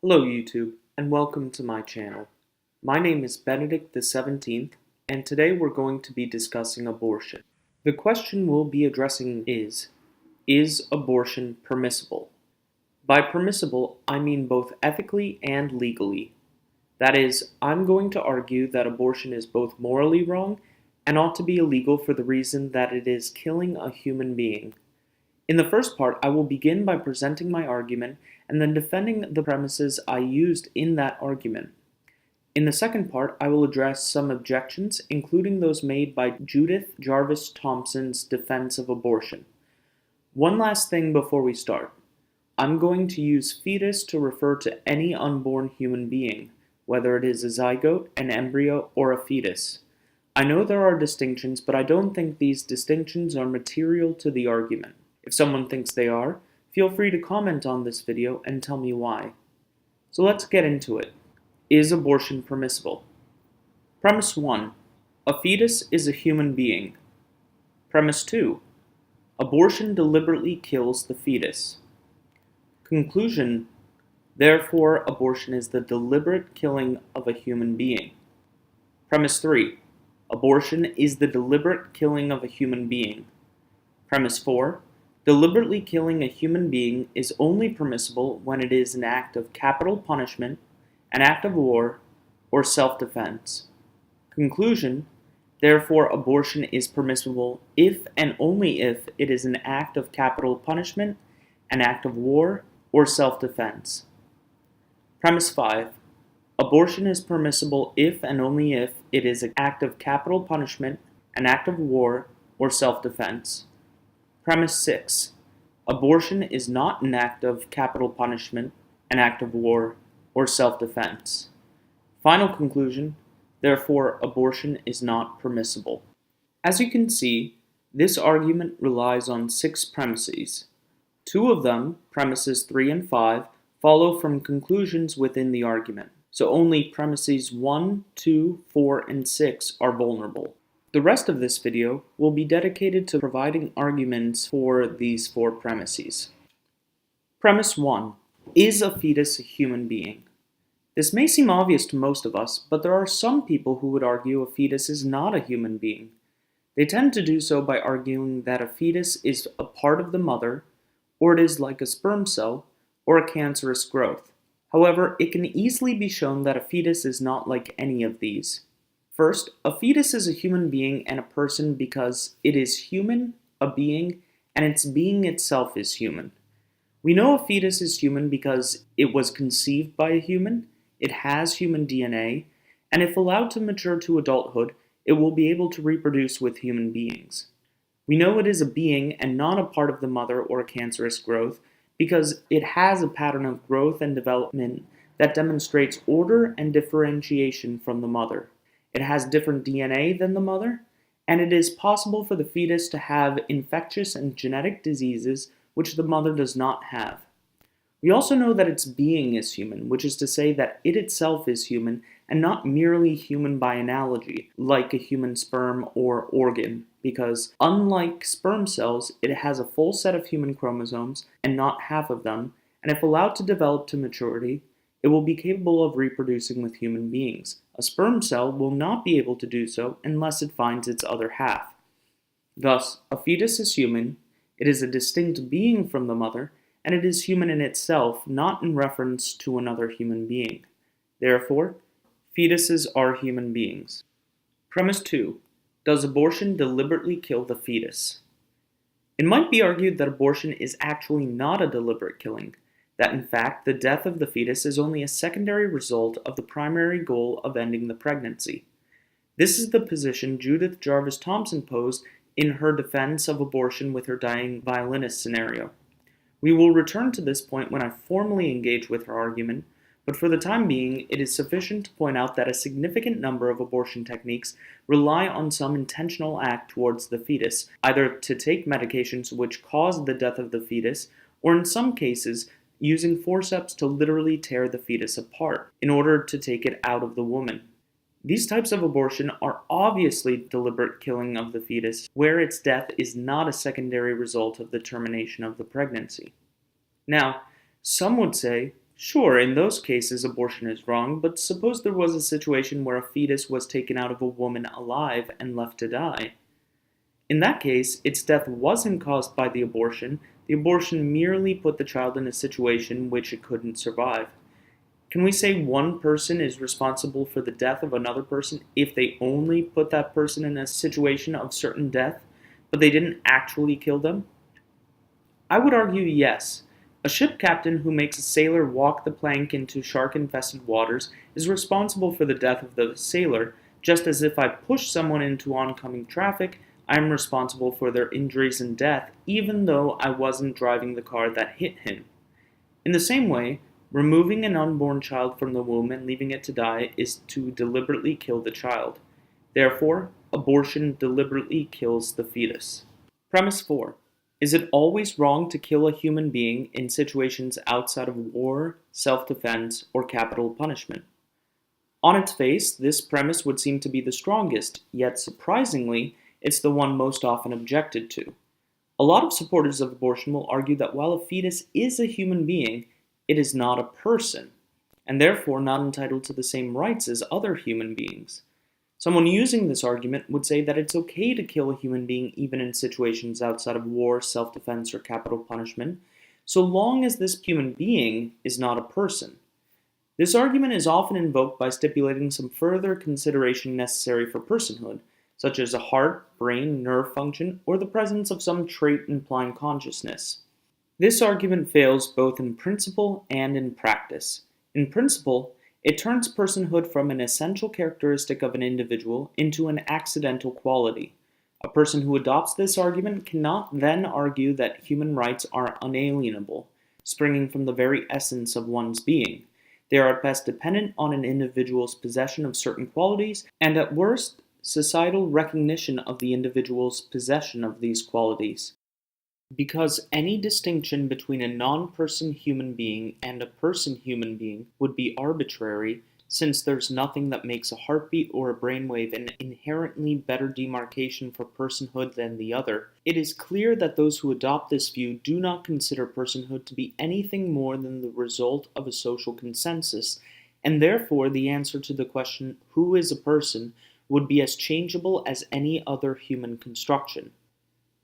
Hello YouTube, and welcome to my channel. My name is Benedict the 17th, and today we're going to be discussing abortion. The question we'll be addressing is abortion permissible? By permissible, I mean both ethically and legally. That is, I'm going to argue that abortion is both morally wrong and ought to be illegal for the reason that it is killing a human being. In the first part, I will begin by presenting my argument and then defending the premises I used in that argument. In the second part, I will address some objections, including those made by Judith Jarvis Thomson's defense of abortion. One last thing before we start. I'm going to use fetus to refer to any unborn human being, whether it is a zygote, an embryo, or a fetus. I know there are distinctions, but I don't think these distinctions are material to the argument. If someone thinks they are, feel free to comment on this video and tell me why. So let's get into it. Is abortion permissible? Premise 1. A fetus is a human being. Premise 2. Abortion deliberately kills the fetus. Conclusion. Therefore, abortion is the deliberate killing of a human being. Premise 3. Abortion is the deliberate killing of a human being. Premise 4. Deliberately killing a human being is only permissible when it is an act of capital punishment, an act of war, or self-defense. Conclusion. Therefore, abortion is permissible if and only if it is an act of capital punishment, an act of war, or self-defense. Premise 5. Abortion is permissible if and only if it is an act of capital punishment, an act of war, or self-defense. Premise 6. Abortion is not an act of capital punishment, an act of war, or self-defense. Final conclusion. Therefore, abortion is not permissible. As you can see, this argument relies on 6 premises. 2 of them, premises 3 and 5, follow from conclusions within the argument, so only premises 1, 2, 4, and 6 are vulnerable. The rest of this video will be dedicated to providing arguments for these 4 premises. Premise 1. Is a fetus a human being? This may seem obvious to most of us, but there are some people who would argue a fetus is not a human being. They tend to do so by arguing that a fetus is a part of the mother, or it is like a sperm cell, or a cancerous growth. However, it can easily be shown that a fetus is not like any of these. First, a fetus is a human being and a person because it is human, a being, and its being itself is human. We know a fetus is human because it was conceived by a human, it has human DNA, and if allowed to mature to adulthood, it will be able to reproduce with human beings. We know it is a being and not a part of the mother or a cancerous growth because it has a pattern of growth and development that demonstrates order and differentiation from the mother. It has different DNA than the mother, and it is possible for the fetus to have infectious and genetic diseases which the mother does not have. We also know that its being is human, which is to say that it itself is human and not merely human by analogy, like a human sperm or organ, because unlike sperm cells, it has a full set of human chromosomes and not half of them, and if allowed to develop to maturity, it will be capable of reproducing with human beings. A sperm cell will not be able to do so unless it finds its other half. Thus, a fetus is human, it is a distinct being from the mother, and it is human in itself, not in reference to another human being. Therefore, fetuses are human beings. Premise 2. Does abortion deliberately kill the fetus? It might be argued that abortion is actually not a deliberate killing, that in fact the death of the fetus is only a secondary result of the primary goal of ending the pregnancy. This is the position Judith Jarvis Thomson posed in her defense of abortion with her dying violinist scenario. We will return to this point when I formally engage with her argument, but for the time being, it is sufficient to point out that a significant number of abortion techniques rely on some intentional act towards the fetus, either to take medications which cause the death of the fetus, or in some cases, using forceps to literally tear the fetus apart in order to take it out of the woman. These types of abortion are obviously deliberate killing of the fetus, where its death is not a secondary result of the termination of the pregnancy. Now, some would say, Sure, in those cases, abortion is wrong, but suppose there was a situation where a fetus was taken out of a woman alive and left to die. In that case, its death wasn't caused by the abortion merely put the child in a situation which it couldn't survive. Can we say one person is responsible for the death of another person if they only put that person in a situation of certain death, but they didn't actually kill them? I would argue yes. A ship captain who makes a sailor walk the plank into shark-infested waters is responsible for the death of the sailor, just as if I push someone into oncoming traffic, I am responsible for their injuries and death, even though I wasn't driving the car that hit him. In the same way, removing an unborn child from the womb and leaving it to die is to deliberately kill the child. Therefore, abortion deliberately kills the fetus. Premise 4. Is it always wrong to kill a human being in situations outside of war, self-defense, or capital punishment? On its face, this premise would seem to be the strongest, yet surprisingly, it's the one most often objected to. A lot of supporters of abortion will argue that while a fetus is a human being, it is not a person, and therefore not entitled to the same rights as other human beings. Someone using this argument would say that it's okay to kill a human being even in situations outside of war, self-defense, or capital punishment, so long as this human being is not a person. This argument is often invoked by stipulating some further consideration necessary for personhood, such as a heart, brain, nerve function, or the presence of some trait implying consciousness. This argument fails both in principle and in practice. In principle, it turns personhood from an essential characteristic of an individual into an accidental quality. A person who adopts this argument cannot then argue that human rights are unalienable, springing from the very essence of one's being. They are at best dependent on an individual's possession of certain qualities, and at worst, societal recognition of the individual's possession of these qualities. Because any distinction between a non-person human being and a person human being would be arbitrary, since there's nothing that makes a heartbeat or a brainwave an inherently better demarcation for personhood than the other, it is clear that those who adopt this view do not consider personhood to be anything more than the result of a social consensus, and therefore the answer to the question, who is a person, would be as changeable as any other human construction.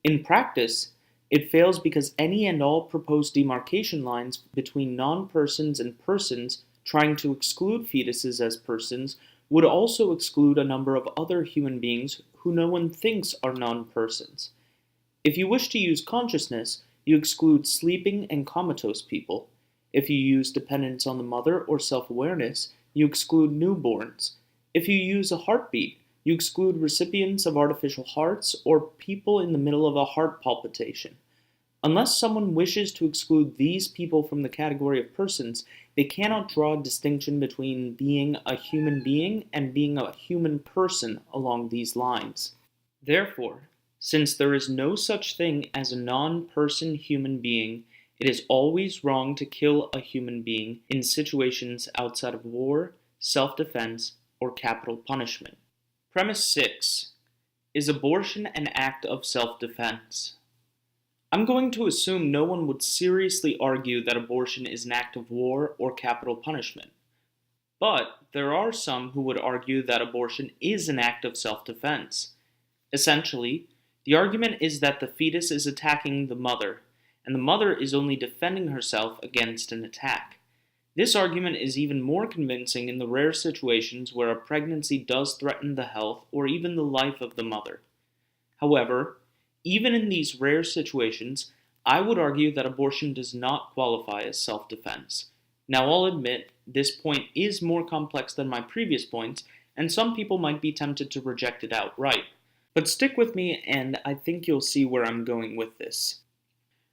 In practice, it fails because any and all proposed demarcation lines between non-persons and persons trying to exclude fetuses as persons would also exclude a number of other human beings who no one thinks are non-persons. If you wish to use consciousness, you exclude sleeping and comatose people. If you use dependence on the mother or self-awareness, you exclude newborns. If you use a heartbeat, you exclude recipients of artificial hearts or people in the middle of a heart palpitation. Unless someone wishes to exclude these people from the category of persons, they cannot draw a distinction between being a human being and being a human person along these lines. Therefore, since there is no such thing as a non-person human being, it is always wrong to kill a human being in situations outside of war, self-defense, or capital punishment. Premise 6. Is abortion an act of self-defense? I'm going to assume no one would seriously argue that abortion is an act of war or capital punishment. But there are some who would argue that abortion is an act of self-defense. Essentially, the argument is that the fetus is attacking the mother, and the mother is only defending herself against an attack. This argument is even more convincing in the rare situations where a pregnancy does threaten the health or even the life of the mother. However, even in these rare situations, I would argue that abortion does not qualify as self-defense. Now, I'll admit, this point is more complex than my previous points, and some people might be tempted to reject it outright. But stick with me, and I think you'll see where I'm going with this.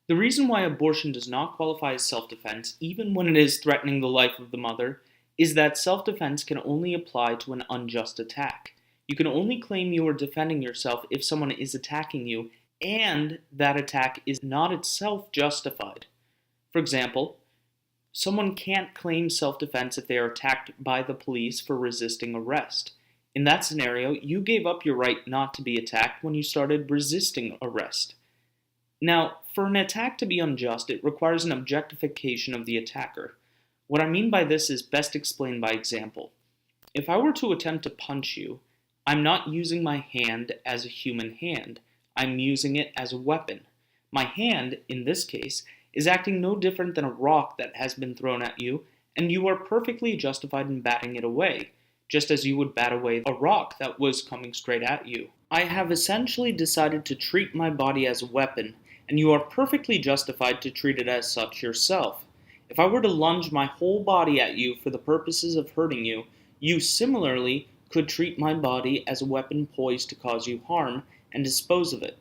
The reason why abortion does not qualify as self-defense, even when it is threatening the life of the mother, is that self-defense can only apply to an unjust attack. You can only claim you are defending yourself if someone is attacking you, and that attack is not itself justified. For example, someone can't claim self-defense if they are attacked by the police for resisting arrest. In that scenario, you gave up your right not to be attacked when you started resisting arrest. Now, for an attack to be unjust, it requires an objectification of the attacker. What I mean by this is best explained by example. If I were to attempt to punch you, I'm not using my hand as a human hand. I'm using it as a weapon. My hand, in this case, is acting no different than a rock that has been thrown at you, and you are perfectly justified in batting it away, just as you would bat away a rock that was coming straight at you. I have essentially decided to treat my body as a weapon, and you are perfectly justified to treat it as such yourself. If I were to lunge my whole body at you for the purposes of hurting you, you similarly could treat my body as a weapon poised to cause you harm and dispose of it.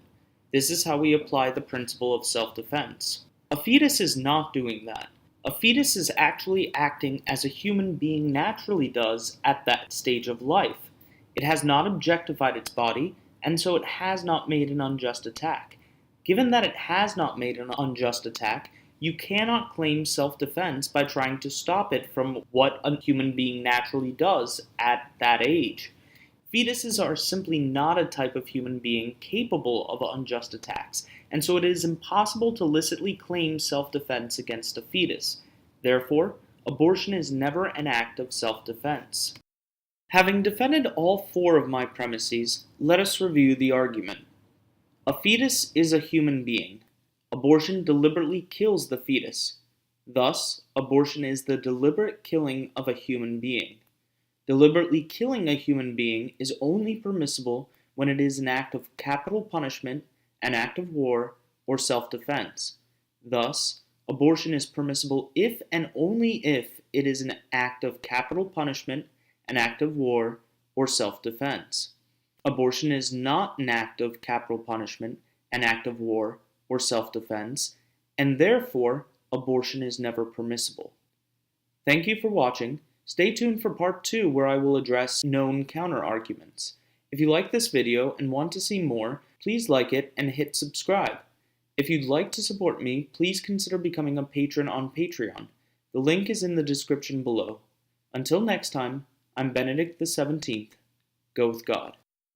This is how we apply the principle of self-defense. A fetus is not doing that. A fetus is actually acting as a human being naturally does at that stage of life. It has not objectified its body, and so it has not made an unjust attack. Given that it has not made an unjust attack, you cannot claim self-defense by trying to stop it from what a human being naturally does at that age. Fetuses are simply not a type of human being capable of unjust attacks, and so it is impossible to licitly claim self-defense against a fetus. Therefore, abortion is never an act of self-defense. Having defended all four of my premises, let us review the argument. A fetus is a human being. Abortion deliberately kills the fetus. Thus, abortion is the deliberate killing of a human being. Deliberately killing a human being is only permissible when it is an act of capital punishment, an act of war, or self-defense. Thus, abortion is permissible if and only if it is an act of capital punishment, an act of war, or self-defense. Abortion is not an act of capital punishment, an act of war, or self-defense, and therefore, abortion is never permissible. Thank you for watching. Stay tuned for part 2 where I will address known counter-arguments. If you like this video and want to see more, please like it and hit subscribe. If you'd like to support me, please consider becoming a patron on Patreon. The link is in the description below. Until next time, I'm Benedict the 17th. Go with God.